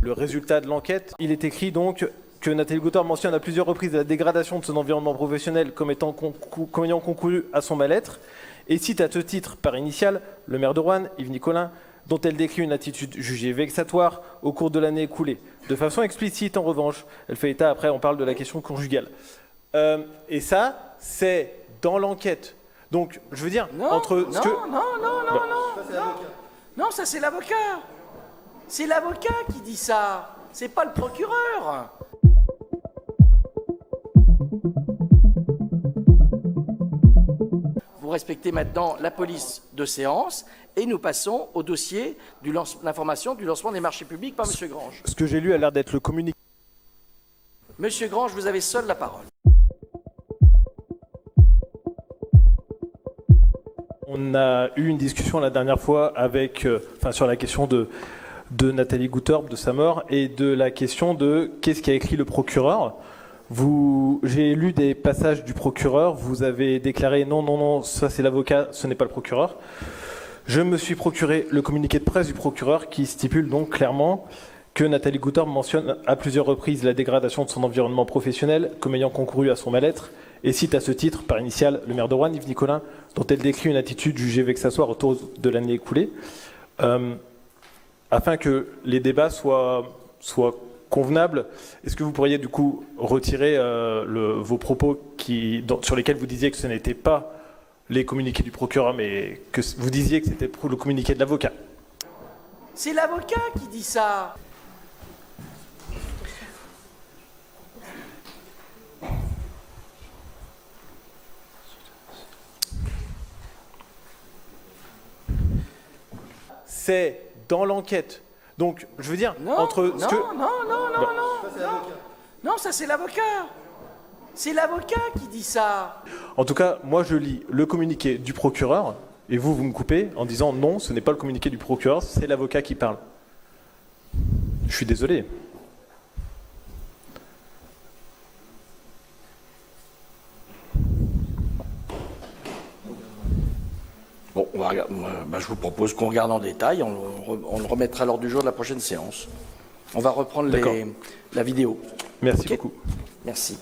Le résultat de l'enquête, il est écrit donc que Nathalie Goutor mentionne à plusieurs reprises la dégradation de son environnement professionnel comme ayant concouru à son mal-être et cite à ce titre par initiale le maire de Roanne, Yves Nicolin, dont elle décrit une attitude jugée vexatoire au cours de l'année écoulée. De façon explicite, en revanche, elle fait état, après on parle de la question conjugale. Et ça, c'est dans l'enquête. Donc, je veux dire, non, entre ce que... Non, ça c'est l'avocat. C'est l'avocat qui dit ça. C'est pas le procureur. Vous respectez maintenant la police de séance et nous passons au dossier de l'information du lancement des marchés publics par M. Grange. Ce que j'ai lu a l'air d'être le communiqué. Monsieur Grange, vous avez seul la parole. On a eu une discussion la dernière fois avec, sur la question de Nathalie Goutorp, de sa mort, et de la question de qu'est-ce qu'a écrit le procureur. J'ai lu des passages du procureur, vous avez déclaré non, ça c'est l'avocat, ce n'est pas le procureur. Je me suis procuré le communiqué de presse du procureur qui stipule donc clairement que Nathalie Goutorp mentionne à plusieurs reprises la dégradation de son environnement professionnel comme ayant concouru à son mal-être et cite à ce titre par initiale le maire de Roanne, Yves Nicolin, dont elle décrit une attitude jugée vexatoire autour de l'année écoulée. Afin que les débats soient convenables, est-ce que vous pourriez du coup retirer vos propos sur lesquels vous disiez que ce n'était pas les communiqués du procureur, mais que vous disiez que c'était le communiqué de l'avocat? C'est l'avocat qui dit ça. C'est dans l'enquête. Donc, je veux dire, entre ce que... Non, ça c'est l'avocat. C'est l'avocat qui dit ça. En tout cas, moi je lis le communiqué du procureur, et vous me coupez en disant non, ce n'est pas le communiqué du procureur, c'est l'avocat qui parle. Je suis désolé. Bon, on va regarder. Je vous propose qu'on regarde en détail, on le remettra à l'ordre du jour de la prochaine séance. On va reprendre la vidéo. Merci beaucoup. Merci.